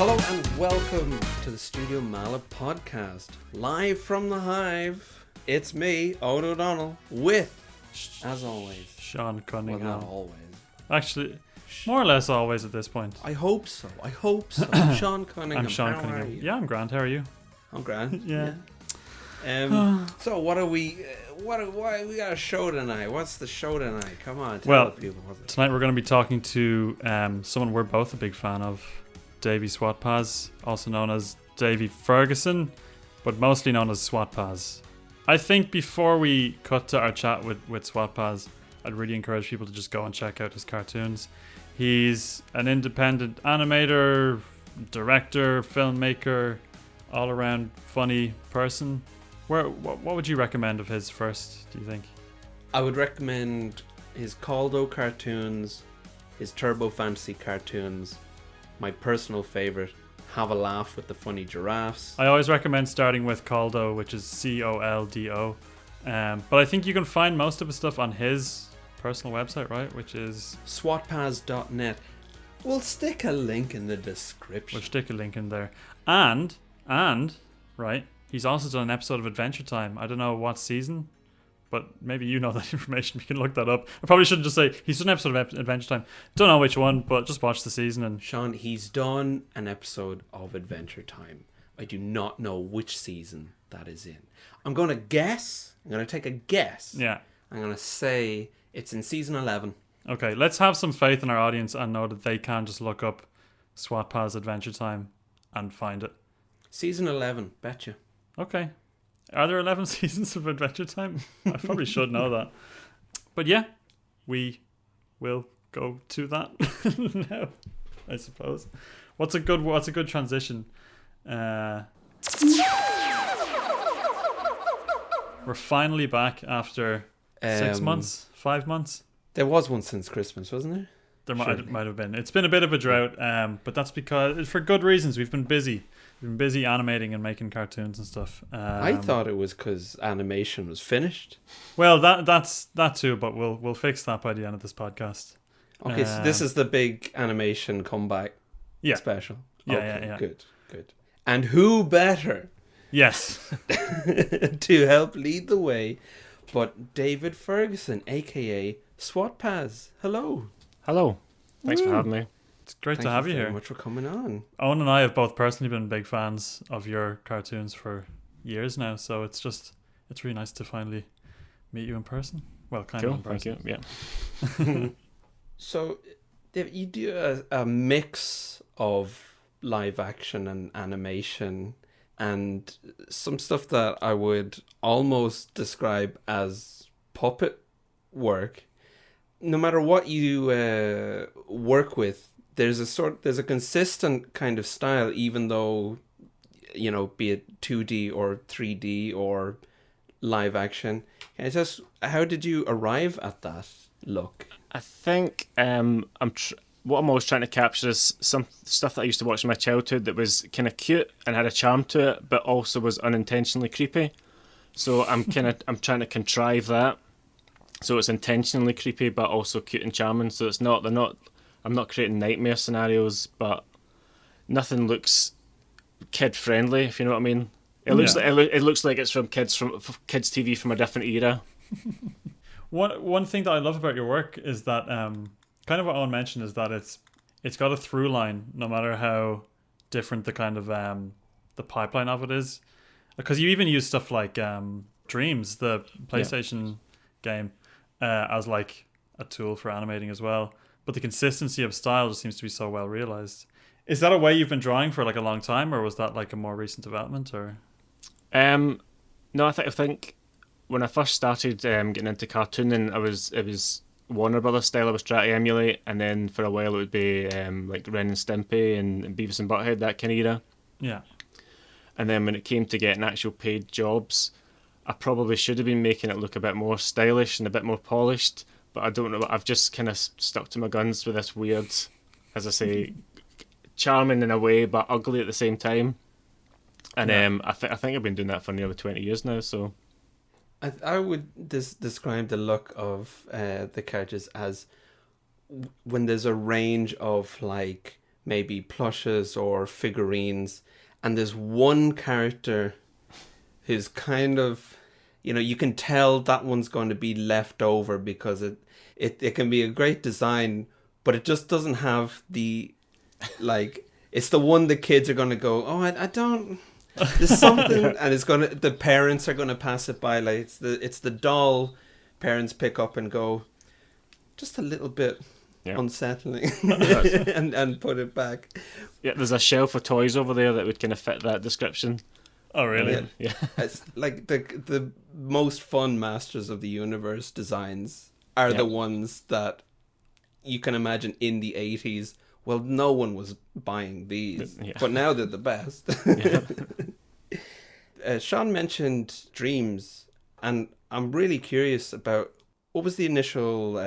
Hello and welcome to the Studio Meala Podcast. Live from the Hive, it's me, Owen O'Donnell, with, as always, Sean Cunningham. well, not always. Actually, more or less always at this point. I hope so. Sean Cunningham. I'm Sean How Cunningham. are you? Yeah, I'm grand. How are you? I'm grand. Yeah. So what are we? Why we got a show tonight? What's the show tonight? Come on, tell Well, the people. What's it? Tonight we're going to be talking to someone we're both a big fan of, Davey Swatpaz, also known as Davey Ferguson, but mostly known as Swatpaz. I think before we cut to our chat with Swatpaz, I'd really encourage people to just go and check out his cartoons. He's an independent animator, director, filmmaker, all-around funny person. What would you recommend of his first, do you think? I would recommend his Caldo cartoons, his Turbo Fantasy cartoons. My personal favorite, Have a Laugh with the Funny Giraffes. I always recommend starting with Caldo, which is Coldo. But I think you can find most of his stuff on his personal website, right? Which is Swatpaz.net. We'll stick a link in the description. we'll stick a link in there. And right, he's also done an episode of Adventure Time. I don't know what season, but maybe you know that information. You can look that up. I probably shouldn't just say he's done an episode of Adventure Time. Don't know which one, but just watch the season. And Sean, he's done an episode of Adventure Time. I do not know which season that is in. I'm going to guess. I'm going to take a guess. yeah, I'm going to say it's in season 11. okay. Let's have some faith in our audience and know that they can just look up Swatpaz Adventure Time and find it. Season 11, betcha. Okay. Are there 11 seasons of Adventure Time? I probably should know that. But yeah, we will go to that now, I suppose. What's a good transition? We're finally back after 6 months, 5 months. There was one since Christmas, wasn't there? There Surely. might have been. It's been a bit of a drought, but that's because for good reasons. We've been busy. We've been busy animating and making cartoons and stuff. I thought it was because animation was finished. Well, that's that too, but we'll fix that by the end of this podcast. Okay, so this is the big animation comeback special. Yeah, okay, yeah. Good. And who better Yes. to help lead the way but David Ferguson, aka Swatpaz. Hello. Hello. Thanks for having me. It's great Thank to have you very here. much for coming on. Owen and I have both personally been big fans of your cartoons for years now, so it's really nice to finally meet you in person. Well, kind of in Thank person. you. Yeah. So, David, you do a mix of live action and animation and some stuff that I would almost describe as puppet work. No matter what you work with, there's a consistent kind of style, even though, you know, be it 2D or 3D or live action. How did you arrive at that look? I think what I'm always trying to capture is some stuff that I used to watch in my childhood that was kind of cute and had a charm to it, but also was unintentionally creepy. So I'm trying to contrive that, so it's intentionally creepy but also cute and charming. So I'm not creating nightmare scenarios, but nothing looks kid friendly, if you know what I mean. It looks like it's from kids TV from a different era. One thing that I love about your work is that kind of what Owen mentioned is that it's got a through line no matter how different the kind of the pipeline of it is, because you even use stuff like Dreams, the PlayStation game, as like a tool for animating as well, but the consistency of style just seems to be so well realized. Is that a way you've been drawing for like a long time, or was that like a more recent development? Or no, I think when I first started getting into cartooning, it was Warner Brothers style I was trying to emulate, and then for a while it would be like Ren and Stimpy and Beavis and Butthead, that kind of era. Yeah. And then when it came to getting actual paid jobs, I probably should have been making it look a bit more stylish and a bit more polished, but I don't know. I've just kind of stuck to my guns with this weird, as I say, charming in a way, but ugly at the same time. And I think I've been doing that for nearly 20 years now, so... I would describe the look of the characters as when there's a range of like maybe plushes or figurines, and there's one character who's kind of, you can tell that one's going to be left over because it can be a great design, but it just doesn't have the, like, it's the one the kids are going to go, oh, I don't, there's something, and the parents are going to pass it by, like, it's the doll parents pick up and go, just a little bit unsettling, and put it back. Yeah, there's a shelf of toys over there that would kind of fit that description. Oh, really? Yeah. It's like the most fun Masters of the Universe designs are the ones that you can imagine in the 80s. Well, no one was buying these, but now they're the best. Sean mentioned Dreams, and I'm really curious about what was the initial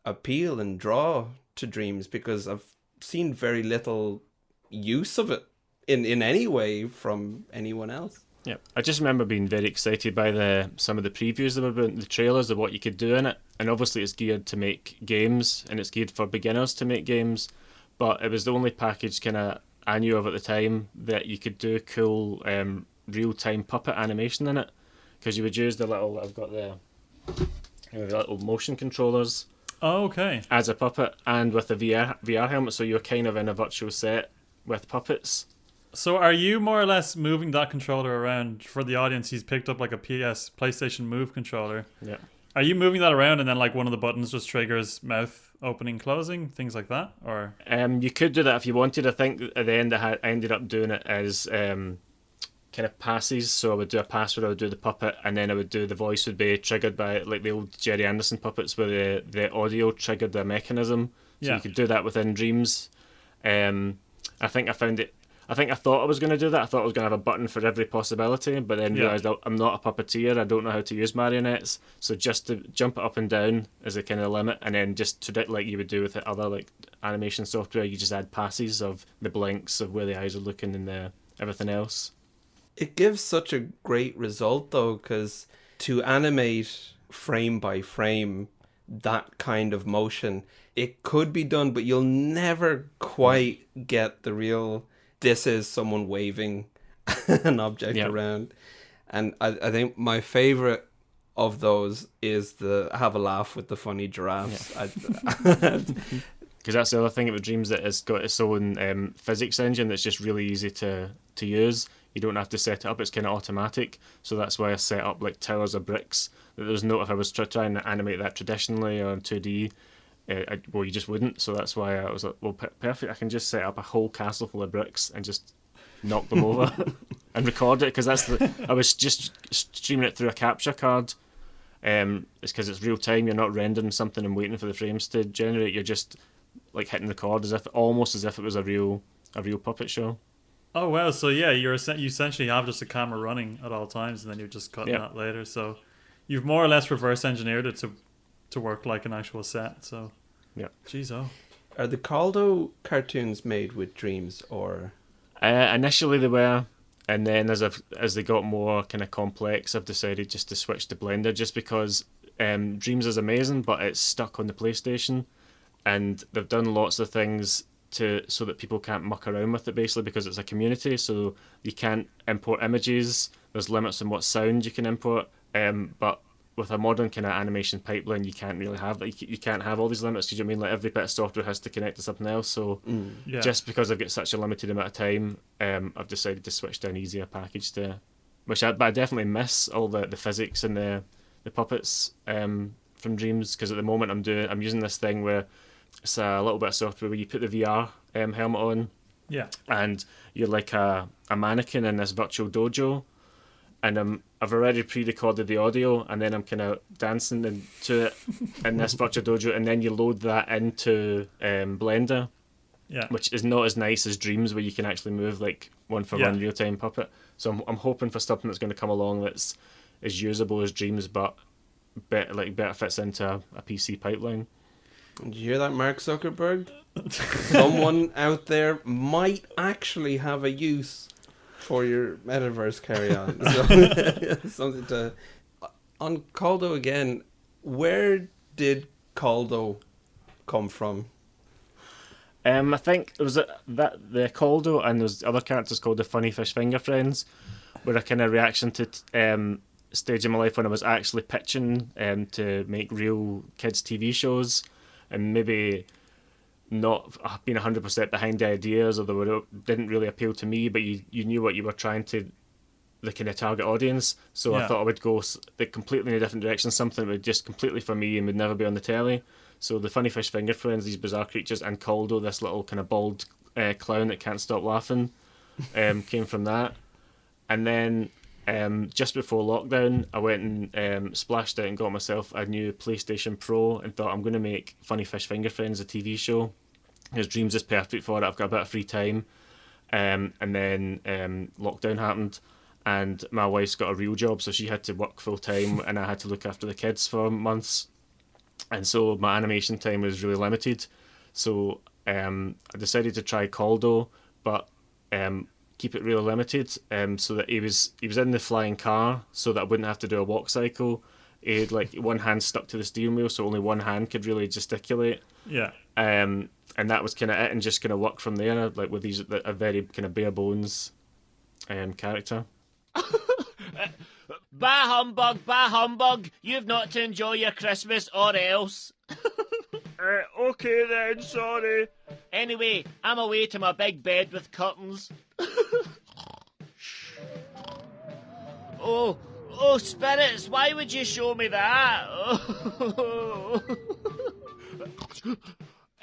appeal and draw to Dreams, because I've seen very little use of it in any way from anyone else. Yeah, I just remember being very excited by some of the previews that were about the trailers of what you could do in it, and obviously it's geared to make games, and it's geared for beginners to make games, but it was the only package kind of I knew of at the time that you could do cool real-time puppet animation in it, because you would use I've got the little motion controllers. Oh, okay. As a puppet, and with a VR helmet, so you're kind of in a virtual set with puppets. So are you more or less moving that controller around? For the audience, he's picked up like a PlayStation Move controller. Yeah. Are you moving that around and then like one of the buttons just triggers mouth opening, closing, things like that? Or you could do that if you wanted. I think at the end I ended up doing it as kind of passes. So I would do a pass where I would do the puppet, and then I would do the voice would be triggered by like the old Jerry Anderson puppets where the audio triggered the mechanism. So you could do that within Dreams. I thought I was going to do that. I thought I was going to have a button for every possibility, but then realised I'm not a puppeteer. I don't know how to use marionettes. So just to jump it up and down is a kind of limit, and then just to like you would do with the other like animation software, you just add passes of the blinks of where the eyes are looking and everything else. It gives such a great result though, because to animate frame by frame that kind of motion, it could be done, but you'll never quite get the real, this is someone waving an object around. And I think my favorite of those is the have a laugh with the funny giraffes. Because that's the other thing about Dreams, that it's got its own physics engine that's just really easy to use. You don't have to set it up, it's kind of automatic. So that's why I set up like towers of bricks. There's no, if I was trying to animate that traditionally or in 2D, you just wouldn't. So that's why I was like, well, perfect, I can just set up a whole castle full of bricks and just knock them over and record it, because I was just streaming it through a capture card. It's because it's real time, you're not rendering something and waiting for the frames to generate, you're just like hitting record almost as if it was a real puppet show. Oh wow, so yeah, you essentially have just a camera running at all times, and then you're just cutting that later. So you've more or less reverse engineered it to work like an actual set. So yeah, jeez, Are the Caldo cartoons made with Dreams, or? Initially they were, and then as they got more kind of complex, I've decided just to switch to Blender, just because Dreams is amazing, but it's stuck on the PlayStation, and they've done lots of things so that people can't muck around with it, basically because it's a community, so you can't import images, there's limits on what sound you can import, but with a modern kind of animation pipeline you can't really have that. You can't have all these limits, because like every bit of software has to connect to something else, so just because I've got such a limited amount of time, I've decided to switch to an easier package but I definitely miss all the physics and the puppets from Dreams, because at the moment I'm using this thing where it's a little bit of software where you put the VR helmet on, and you're like a mannequin in this virtual dojo, and I've already pre-recorded the audio, and then I'm kind of dancing into it in this virtual dojo, and then you load that into Blender, which is not as nice as Dreams, where you can actually move like one-for-one real-time puppet. So I'm hoping for something that's going to come along that's as usable as Dreams, but better fits into a PC pipeline. Did you hear that, Mark Zuckerberg? Someone out there might actually have a use for your metaverse carry-on. So, something to... On Caldo again, where did Caldo come from? I think it was that the Caldo and there's other characters called the Funny Fish Finger Friends, were a kind of reaction to stage in my life when I was actually pitching to make real kids TV shows, and maybe not being 100% behind the ideas, or didn't really appeal to me, but you knew what you were trying to, the kind of target audience. So I thought I would go completely in a different direction, something that would just completely for me and would never be on the telly. So the Funny Fish Finger Friends, these bizarre creatures, and Caldo, this little kind of bald clown that can't stop laughing, came from that. And then just before lockdown, I went and splashed out and got myself a new PlayStation Pro and thought, I'm going to make Funny Fish Finger Friends a TV show. His dreams is perfect for it. I've got a bit of free time. And then lockdown happened, and my wife's got a real job, so she had to work full time, and I had to look after the kids for months. And so my animation time was really limited. So I decided to try Caldo, but keep it really limited, so that he was in the flying car, so that I wouldn't have to do a walk cycle. He had like one hand stuck to the steering wheel, so only one hand could really gesticulate. Yeah. And that was kind of it, and just kind of work from there, like with a very kind of bare bones character. Bah humbug, you've not to enjoy your Christmas or else. Okay then, sorry. Anyway, I'm away to my big bed with curtains. Oh, spirits, why would you show me that?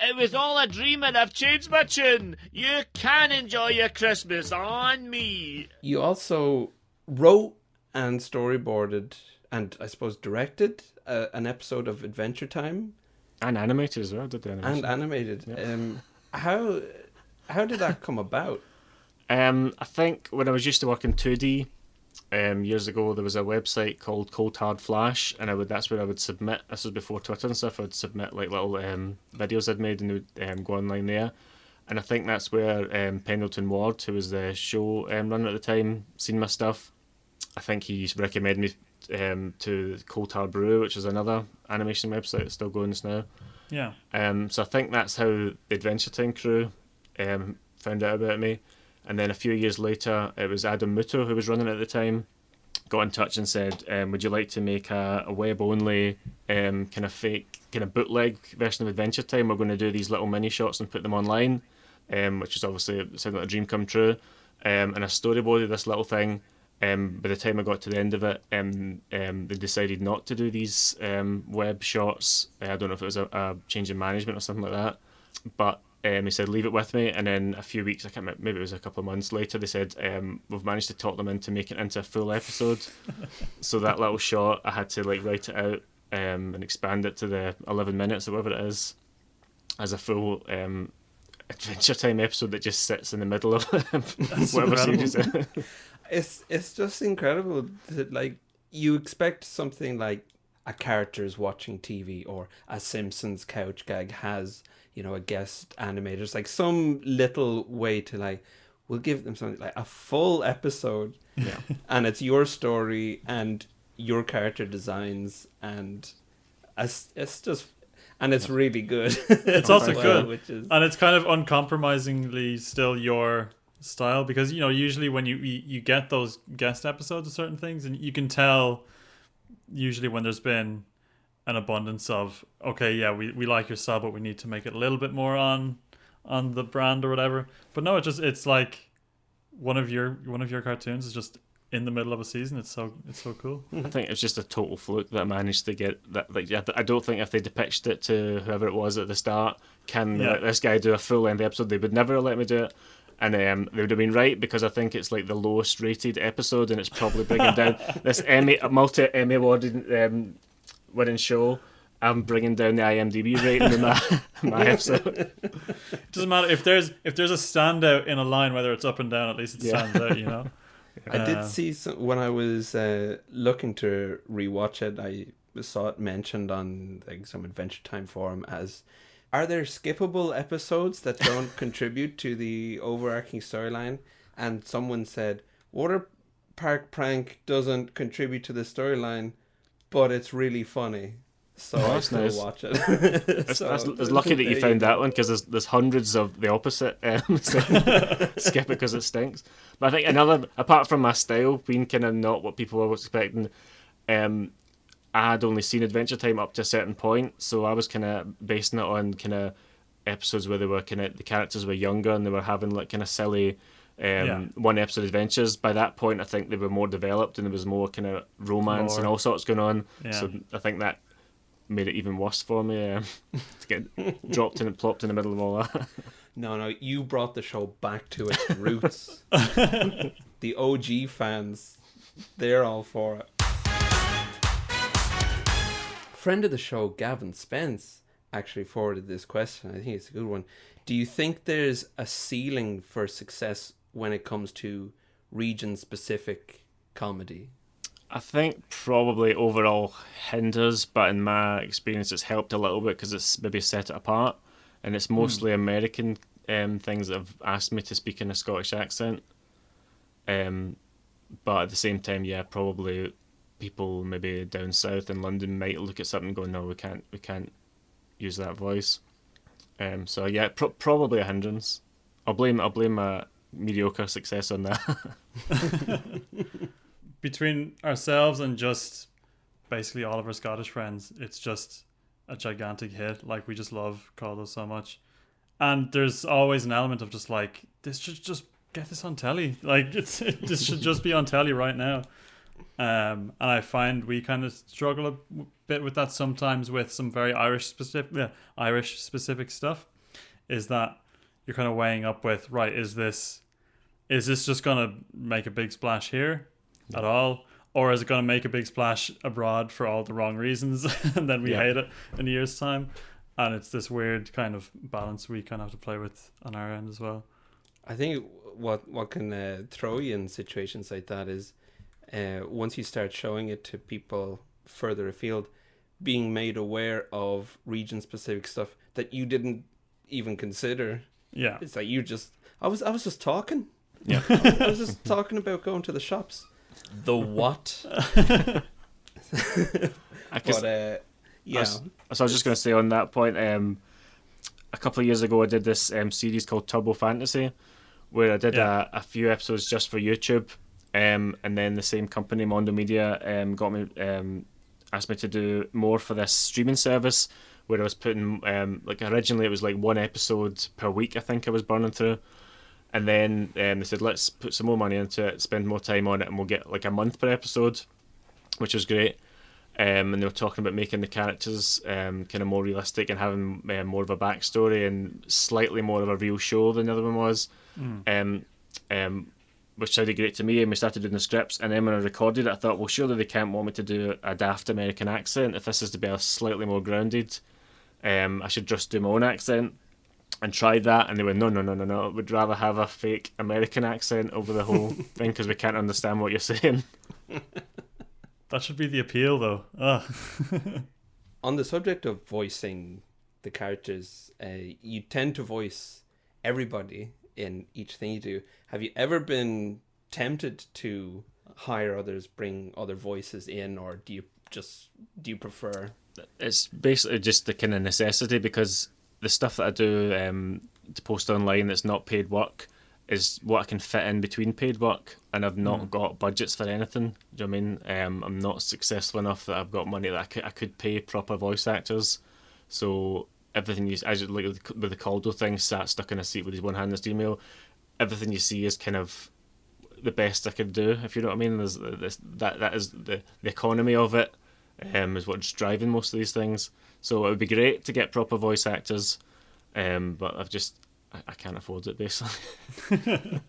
It was all a dream and I've changed my tune. You can enjoy your Christmas on me. You also wrote and storyboarded and I suppose directed an episode of Adventure Time. And animated as well, did the animation. And animated. Yeah. How did that come about? I think when I was used to working 2D years ago, there was a website called Cold Hard Flash, and that's where I would submit. This was before Twitter and stuff. I would submit like little videos I'd made, and they would go online there. And I think that's where Pendleton Ward, who was the show runner at the time, seen my stuff. I think he recommended me to Cold Hard Brew, which is another animation website that's still going just now. Yeah. So I think that's how the Adventure Time crew found out about me. And then a few years later, it was Adam Muto, who was running it at the time, got in touch and said, would you like to make a web-only kind of fake, kind of bootleg version of Adventure Time? We're going to do these little mini-shots and put them online, which is obviously sounded like a dream come true. And I storyboarded this little thing. By the time I got to the end of it, they decided not to do these web shots. I don't know if it was a change in management or something like that. But he said, leave it with me. And then a few weeks, I can't remember, maybe it was a couple of months later, they said, we've managed to talk them into making it into a full episode. So that little shot, I had to like write it out and expand it to the 11 minutes or whatever it is as a full Adventure Time episode that just sits in the middle of whatever series it is. It's just incredible that like you expect something like a character's watching TV or a Simpsons couch gag has, you know, a guest animator. It's like some little way to like, we'll give them something like a full episode. Yeah. And it's your story and your character designs, and it's just, and it's really good. It's also good, which is... and it's kind of uncompromisingly still your style, because you know usually when you get those guest episodes of certain things, and you can tell usually when there's been an abundance of, okay, yeah, we like your style, but we need to make it a little bit more on the brand or whatever. But no, it's like one of your cartoons is just in the middle of a season. It's so cool. I think it's just a total fluke that I managed to get that. Like, I don't think if they pitched it to whoever it was at the start, let this guy do a full length episode, they would never have let me do it. And they would have been right, because I think it's like the lowest rated episode, and it's probably bringing down this multi-Emmy awarded winning show. I'm bringing down the IMDb rating in my episode. It doesn't matter if there's a standout in a line, whether it's up and down. At least it stands out, you know. I did see when I was looking to rewatch it, I saw it mentioned on like some Adventure Time forum as, are there skippable episodes that don't contribute to the overarching storyline? And someone said, Water Park Prank doesn't contribute to the storyline, but it's really funny. so I still nice. watch it. It's lucky that you found that one, because there's hundreds of the opposite. So skip it because it stinks. But I think another, apart from my style being kind of not what people were expecting, I had only seen Adventure Time up to a certain point, so I was kind of basing it on kind of episodes where they were kind of, the characters were younger and they were having like kind of silly one episode adventures. By that point I think they were more developed and there was more kind of romance and all sorts going on. So I think that made it even worse for me to get dropped in and plopped in the middle of all that. No, you brought the show back to its roots. The OG fans, they're all for it. Friend of the show, Gavin Spence, actually forwarded this question. I think it's a good one. Do you think there's a ceiling for success when it comes to region-specific comedy? I think probably overall hinders, but in my experience it's helped a little bit because it's maybe set it apart, and it's mostly American things that have asked me to speak in a Scottish accent. But at the same time, yeah, probably people maybe down south in London might look at something and go, no, we can't use that voice. So yeah, probably a hindrance. I'll blame my mediocre success on that. Between ourselves and just basically all of our Scottish friends, it's just a gigantic hit. Like, we just love Caldo so much, and there's always an element of just like, this should just get this on telly. Like, this should just be on telly right now. And I find we kind of struggle a bit with that sometimes with some very Irish specific stuff. Is that you're kind of weighing up with, right, is this just gonna make a big splash here at all, or is it gonna make a big splash abroad for all the wrong reasons and then we hate it in a year's time? And it's this weird kind of balance we kind of have to play with on our end as well. I think what can throw you in situations like that is once you start showing it to people further afield, being made aware of region-specific stuff that you didn't even consider. Yeah, it's like I was just talking. Yeah, I was just talking about going to the shops. The what? Yeah. So I was just going to say on that point, a couple of years ago I did this series called Turbo Fantasy, where I did a few episodes just for YouTube, and then the same company, Mondo Media, asked me to do more for this streaming service, where I was putting like originally it was like one episode per week I think I was burning through, and then they said let's put some more money into it, spend more time on it, and we'll get like a month per episode, which was great. And they were talking about making the characters kind of more realistic and having more of a backstory and slightly more of a real show than the other one was, which sounded great to me. And we started doing the scripts, and then when I recorded it I thought, well, surely they can't want me to do a daft American accent. If this is to be a slightly more grounded, I should just do my own accent. And tried that, and they went, no, we'd rather have a fake American accent over the whole thing because we can't understand what you're saying. That should be the appeal, though. On the subject of voicing the characters, you tend to voice everybody in each thing you do. Have you ever been tempted to hire others, bring other voices in, or do you prefer? It's basically just the kind of necessity, because the stuff that I do to post online that's not paid work is what I can fit in between paid work, and I've not got budgets for anything. Do you know what I mean? I'm not successful enough that I've got money that I could pay proper voice actors. So everything as like with the Caldo thing, sat stuck in a seat with his one hand in his email, everything you see is kind of the best I could do, if you know what I mean. There's that is the economy of it, is what's driving most of these things. So it would be great to get proper voice actors, but I can't afford it, basically.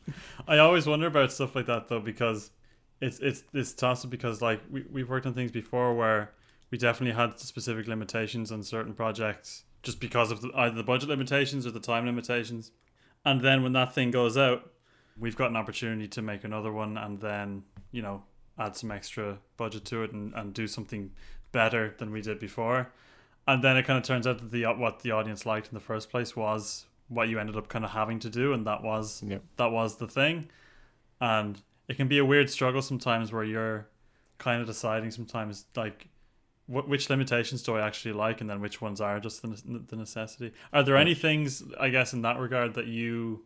I always wonder about stuff like that, though, because it's tough, because like we've worked on things before where we definitely had specific limitations on certain projects just because of either the budget limitations or the time limitations, and then when that thing goes out, we've got an opportunity to make another one and then, you know, add some extra budget to it and do something better than we did before. And then it kind of turns out that what the audience liked in the first place was what you ended up kind of having to do, and that was the thing. And it can be a weird struggle sometimes where you're kind of deciding sometimes, like, which limitations do I actually like, and then which ones are just the necessity. Are there any things, I guess, in that regard that you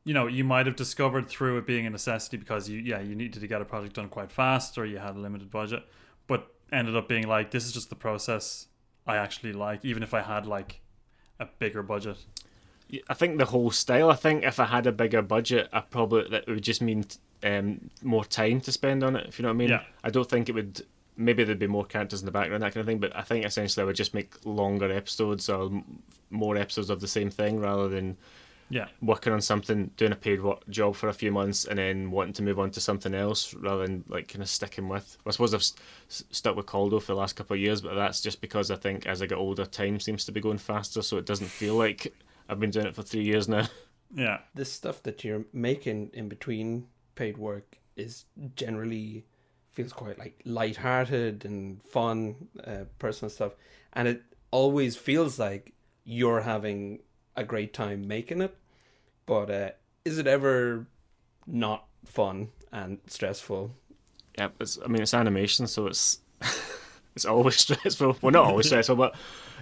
might have discovered through it being a necessity because you needed to get a project done quite fast, or you had a limited budget, but ended up being like, this is just the process I actually like, even if I had like a bigger budget? I think the whole style. I think if I had a bigger budget, that would just mean more time to spend on it. If you know what I mean. Yeah. I don't think it would. Maybe there'd be more characters in the background, that kind of thing. But I think essentially I would just make longer episodes or more episodes of the same thing rather than working on something, doing a paid job for a few months and then wanting to move on to something else rather than like kind of sticking with. I suppose I've stuck with Caldo for the last couple of years, but that's just because I think as I get older, time seems to be going faster, so it doesn't feel like I've been doing it for 3 years now. Yeah. This stuff that you're making in between paid work is generally feels quite like lighthearted and fun, personal stuff, and it always feels like you're having a great time making it. But is it ever not fun and stressful? Yeah, it's animation, so it's it's always stressful. Well, not always stressful, but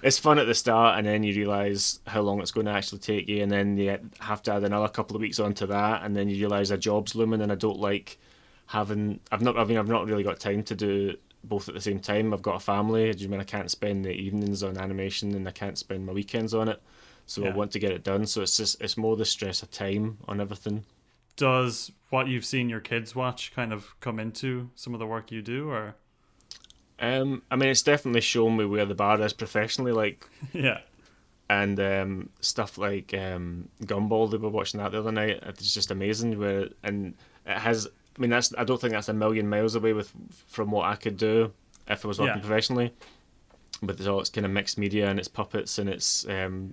it's fun at the start, and then you realise how long it's going to actually take you, and then you have to add another couple of weeks onto that, and then you realise a job's looming, and I don't like having. I've not really got time to do both at the same time. I've got a family. I can't spend the evenings on animation, and I can't spend my weekends on it. So I want to get it done. So it's more the stress of time on everything. Does what you've seen your kids watch kind of come into some of the work you do, or? It's definitely shown me where the bar is professionally, like and stuff like Gumball. They were watching that the other night. It's just amazing. And it has. I don't think that's a million miles away from what I could do if I was working professionally. But there's all its kind of mixed media and its puppets and its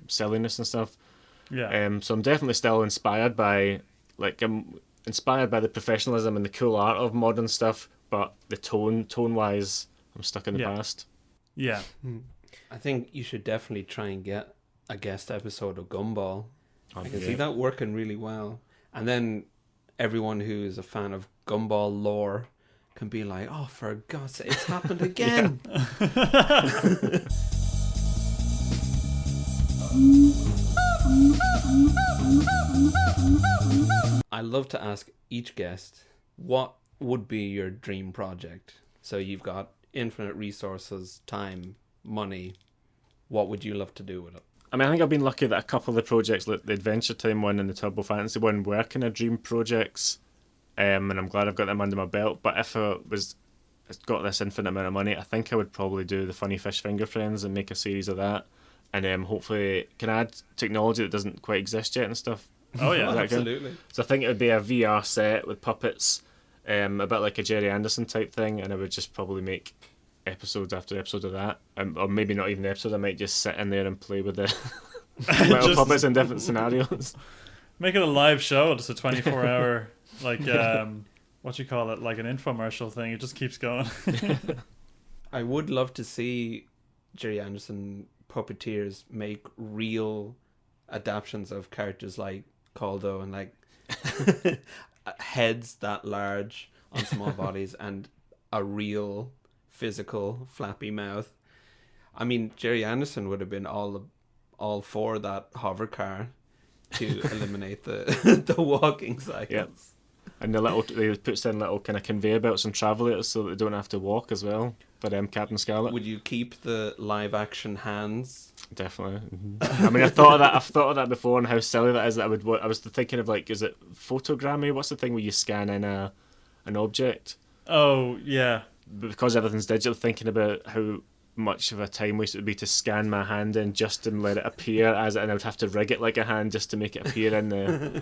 silliness and stuff. Yeah. So I'm definitely still inspired by the professionalism and the cool art of modern stuff, but the tone wise, I'm stuck in the past. Yeah. I think you should definitely try and get a guest episode of Gumball. I can see that working really well. And then everyone who is a fan of Gumball lore can be like, oh, for God's sake, it's happened again. I love to ask each guest, what would be your dream project? So you've got infinite resources, time, money. What would you love to do with it? I think I've been lucky that a couple of the projects, like the Adventure Time one and the Turbo Fantasy one, were kind of dream projects. And I'm glad I've got them under my belt. But if I got this infinite amount of money, I think I would probably do the Funny Fish Finger Friends and make a series of that. And hopefully can add technology that doesn't quite exist yet and stuff. Oh yeah, absolutely. So I think it would be a VR set with puppets, a bit like a Jerry Anderson type thing, and I would just probably make episode after episode of that. Or maybe not even episodes, I might just sit in there and play with the little puppets in different scenarios. Make it a live show, just a 24-hour... like what you call it, like an infomercial thing. It just keeps going. I would love to see Jerry Anderson puppeteers make real adaptations of characters like Caldo and like heads that large on small bodies and a real physical flappy mouth. Jerry Anderson would have been all for that hover car to eliminate the walking cycles. Yep. And they puts in little kind of conveyor belts and travelators so that they don't have to walk as well for Captain Scarlet. Would you keep the live action hands? Definitely. Mm-hmm. I've thought of that before and how silly that is. That I was thinking of, like, is it photogrammy? What's the thing where you scan in an object? Oh yeah. Because everything's digital, thinking about how much of a time waste it would be to scan my hand in just to let it appear as it, and I would have to rig it like a hand just to make it appear in the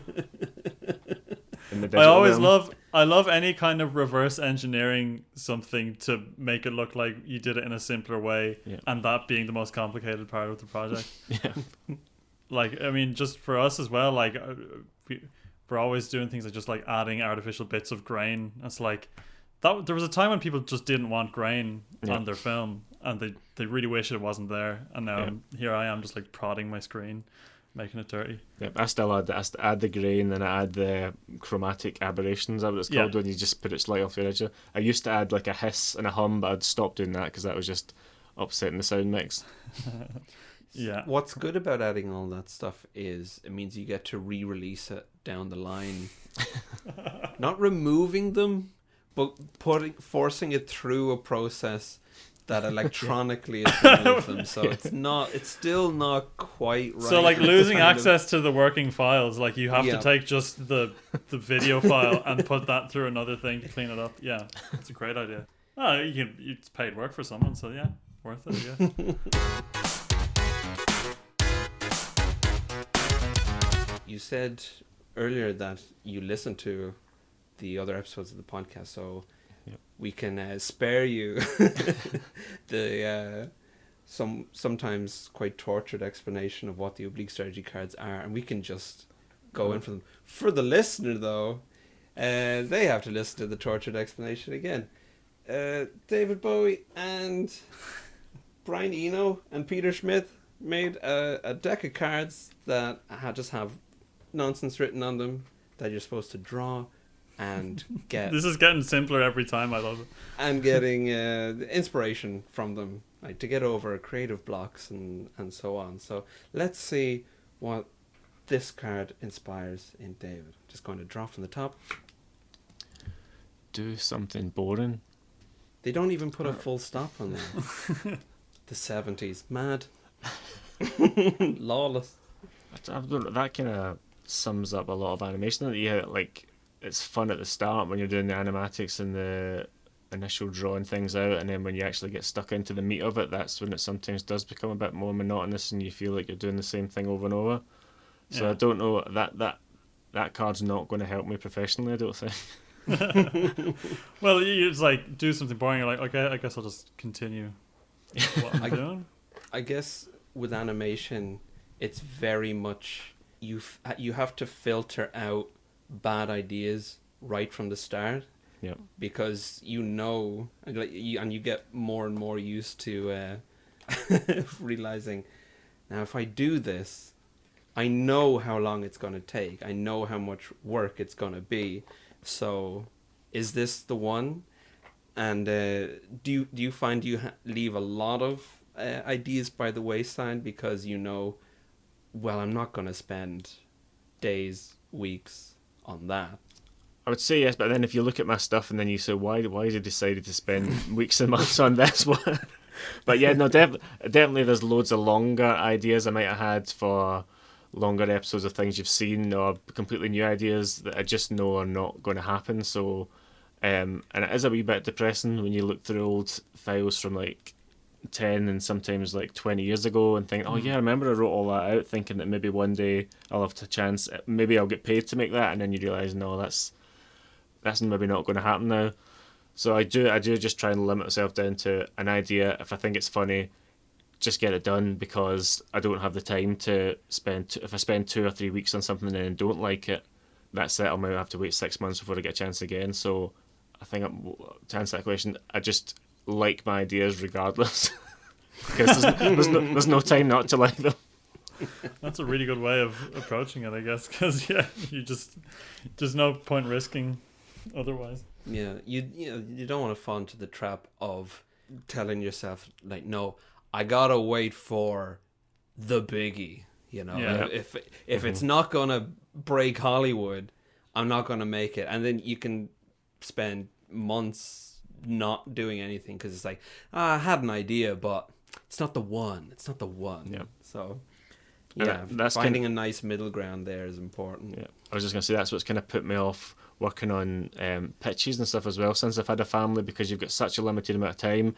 I love any kind of reverse engineering something to make it look like you did it in a simpler way, and that being the most complicated part of the project. Just for us as well, like we're always doing things like just like adding artificial bits of grain. It's like that. There was a time when people just didn't want grain on their film, and they really wish it wasn't there. And now here I am, just like prodding my screen, making it dirty. Yep, I still add the grain, and I add the chromatic aberrations. That's what it's called when you just put it slightly off the edge. I used to add like a hiss and a hum, but I'd stopped doing that because that was just upsetting the sound mix. Yeah. What's good about adding all that stuff is it means you get to re-release it down the line. Not removing them, but forcing it through a process that electronically is remove them. So it's still not quite right. So like losing access to the working files, like you have to take just the video file and put that through another thing to clean it up. Yeah, it's a great idea. Oh, it's paid work for someone, so yeah, worth it, yeah. You said earlier that you listened to the other episodes of the podcast, so we can spare you the sometimes quite tortured explanation of what the oblique strategy cards are, and we can just go in for them. For the listener, though, they have to listen to the tortured explanation again. David Bowie and Brian Eno and Peter Schmidt made a deck of cards that just have nonsense written on them that you're supposed to draw and get. This is getting simpler every time. I love it. And getting inspiration from them, like to get over creative blocks and so on. So let's see what this card inspires in David. Just going to draw from the top. Do something boring. They don't even put a full stop on there. The 70s, mad. Lawless. That kind of sums up a lot of animation. Yeah, like it's fun at the start when you're doing the animatics and the initial drawing things out, and then when you actually get stuck into the meat of it, that's when it sometimes does become a bit more monotonous and you feel like you're doing the same thing over and over. So yeah. I don't know, that card's not going to help me professionally, I don't think. Well, you just like do something boring, you're like, okay, I guess I'll just continue what I'm doing. I guess with animation, it's very much you have to filter out bad ideas right from the start. Yeah. Because and you get more and more used to realizing, now if I do this, I know how long it's going to take. I know how much work it's going to be. So, is this the one? And do you find you leave a lot of ideas by the wayside because you know, well, I'm not going to spend days, weeks on that? I would say yes, but then if you look at my stuff and then you say, why has he decided to spend weeks and months on this one? But yeah, no, definitely there's loads of longer ideas I might have had for longer episodes of things you've seen, or completely new ideas that I just know are not going to happen. So, and it is a wee bit depressing when you look through old files from like 10 and sometimes like 20 years ago and think, oh yeah, I remember I wrote all that out thinking that maybe one day I'll have a chance, maybe I'll get paid to make that, and then you realise, no, that's maybe not going to happen now. So I do just try and limit myself down to an idea. If I think it's funny, just get it done, because I don't have the time to spend. If I spend 2 or 3 weeks on something and then don't like it, that's it. I might have to wait 6 months before I get a chance again. So I think, to answer that question, I just like my ideas regardless, because there's no time not to like them. That's a really good way of approaching it, I guess, because there's no point risking otherwise. Yeah, you don't want to fall into the trap of telling yourself, like, no, I gotta wait for the biggie. You know, yeah. If it's not gonna break Hollywood, I'm not gonna make it. And then you can spend months not doing anything because it's like, I had an idea, but it's not the one. It's not the one. Yeah. So yeah, that's finding a nice middle ground there is important. Yeah, I was just gonna say that's what's kind of put me off working on pitches and stuff as well, since I've had a family, because you've got such a limited amount of time.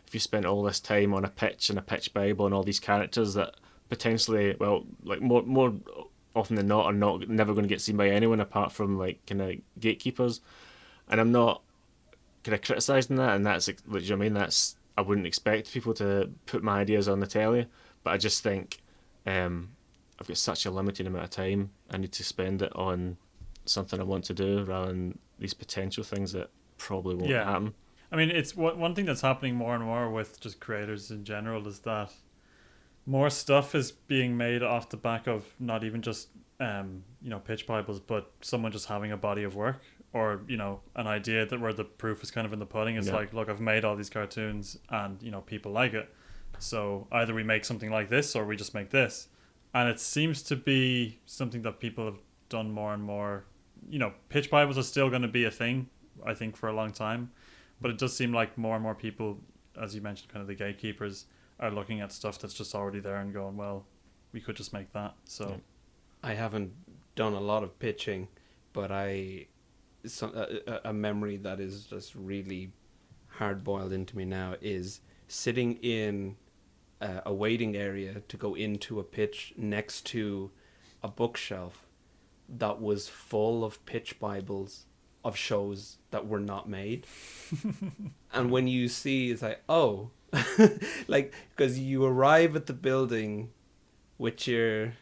If you spend all this time on a pitch and a pitch bible and all these characters that potentially, well, like more often than not, are never going to get seen by anyone apart from like kind of gatekeepers, and I'm not kind of criticising that, and that's, what do you know what I mean? That's, I wouldn't expect people to put my ideas on the telly, but I just think I've got such a limited amount of time. I need to spend it on something I want to do rather than these potential things that probably won't happen. I mean, it's one thing that's happening more and more with just creators in general is that more stuff is being made off the back of not even just pitch bibles, but someone just having a body of work, or an idea that where the proof is kind of in the pudding. It's like, look, I've made all these cartoons and people like it. So either we make something like this or we just make this. And it seems to be something that people have done more and more. You know, pitch Bibles are still going to be a thing, I think, for a long time. But it does seem like more and more people, as you mentioned, kind of the gatekeepers, are looking at stuff that's just already there and going, well, we could just make that. So I haven't done a lot of pitching, but a memory that is just really hard-boiled into me now is sitting in a waiting area to go into a pitch next to a bookshelf that was full of pitch Bibles of shows that were not made. And when you see, it's like, oh, like, because you arrive at the building with your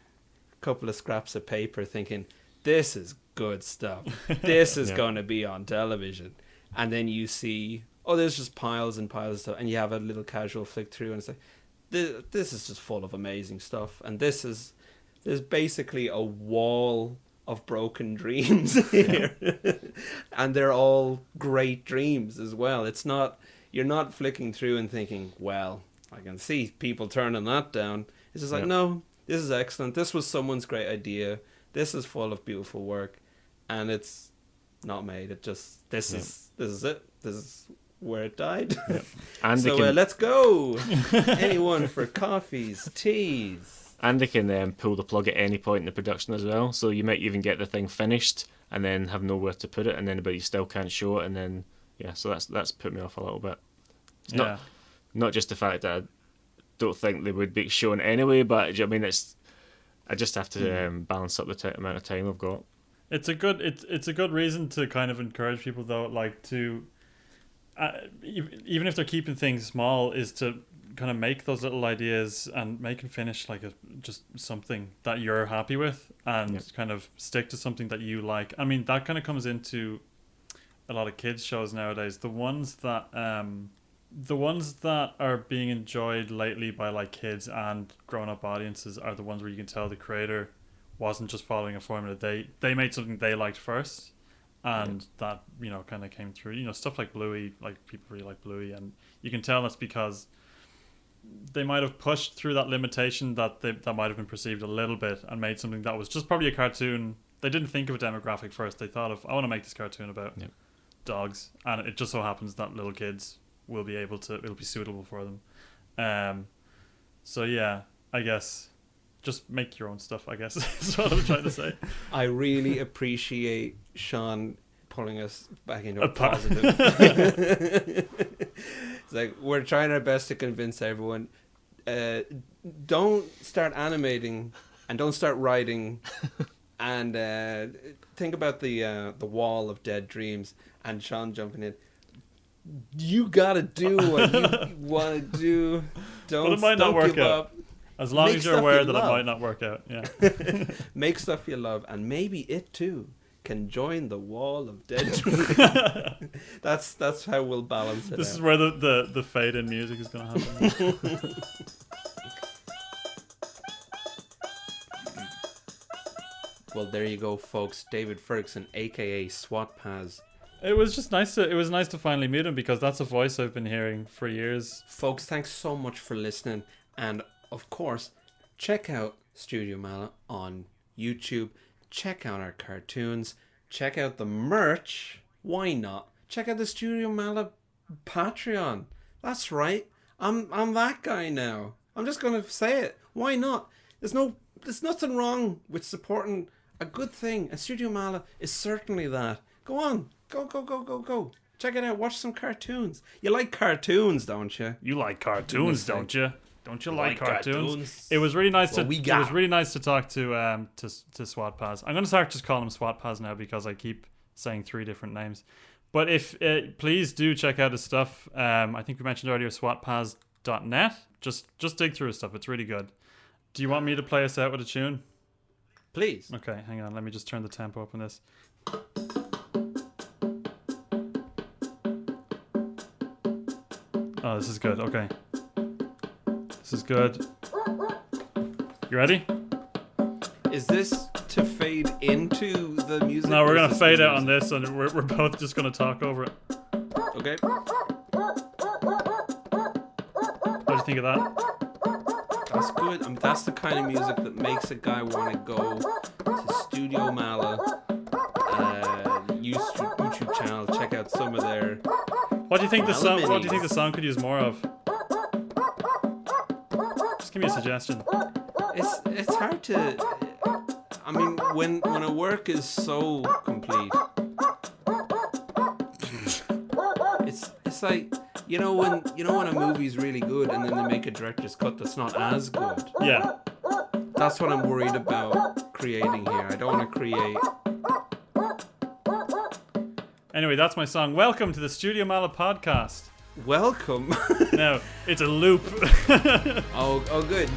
couple of scraps of paper thinking, this is good stuff. This is going to be on television. And then you see, oh, there's just piles and piles of stuff. And you have a little casual flick through and it's like, this is just full of amazing stuff. And there's basically a wall of broken dreams here. And they're all great dreams as well. It's not, you're not flicking through and thinking, well, I can see people turning that down. It's just like, no, this is excellent. This was someone's great idea. This is full of beautiful work. And it's not made. It just, this is it. This is where it died. And so let's go. Anyone for coffees, teas. And they can pull the plug at any point in the production as well. So you might even get the thing finished and then have nowhere to put it, and then but you still can't show it, and then so that's put me off a little bit. It's not just the fact that I don't think they would be shown anyway, but I mean I just have to balance up the amount of time I've got. It's a good reason to kind of encourage people though, like to even if they're keeping things small, is to kind of make those little ideas and make and finish like just something that you're happy with, and kind of stick to something that you like. I mean, that kind of comes into a lot of kids shows nowadays. The ones that are being enjoyed lately by like kids and grown-up audiences are the ones where you can tell the creator wasn't just following a formula. They made something they liked first, and that kind of came through. Stuff like Bluey, like people really like Bluey, and you can tell that's because they might have pushed through that limitation that might have been perceived a little bit and made something that was just probably a cartoon. They didn't think of a demographic first. They thought of, I want to make this cartoon about dogs, and it just so happens that little kids will be it'll be suitable for them. So yeah, I guess just make your own stuff, I guess is what I'm trying to say. I really appreciate Sean pulling us back into a positive. It's like, we're trying our best to convince everyone, don't start animating and don't start writing, and think about the wall of dead dreams, and Sean jumping in. You gotta do what you want to do. Don't give up. As long as you're aware that it might not work out. Yeah. Make stuff you love, and maybe it too can join the wall of dead dreams. That's how we'll balance it. This is where the fade in music is going to happen. Well, there you go, folks. David Ferguson, aka Swatpaz. It was just nice to finally meet him, because that's a voice I've been hearing for years. Folks, thanks so much for listening, and of course, check out Studio Meala on YouTube. Check out our cartoons. Check out the merch. Why not? Check out the Studio Meala Patreon. That's right. I'm that guy now. I'm just gonna say it. Why not? There's nothing wrong with supporting a good thing, and Studio Meala is certainly that. Go on. Go. Check it out. Watch some cartoons. You like cartoons, don't you? You like cartoons, don't you? Don't you like cartoons? It was really nice It was really nice to talk to Swatpaz. I'm going to start just calling him Swatpaz now, because I keep saying 3 different names. But if please do check out his stuff. I think we mentioned earlier swatpaz.net. Just dig through his stuff. It's really good. Do you want me to play us out with a tune? Please. Okay, hang on. Let me just turn the tempo up on this. Oh, this is good. Okay. This is good. You ready? Is this to fade into the music? No, we're going to fade out on this, and we're both just going to talk over it. Okay. you think of that? That's good. That's the kind of music that makes a guy want to go to Studio Meala, YouTube channel, check out some of their. What do you think the song? minis. What do you think the song could use more of? Just give me a suggestion. It's hard to. I mean, when a work is so complete, it's like when a movie's really good and then they make a director's cut that's not as good. Yeah. That's what I'm worried about creating here. I don't want to create. Anyway, that's my song. Welcome to the Studio Meala Podcast. Welcome. No, it's a loop. Oh, good.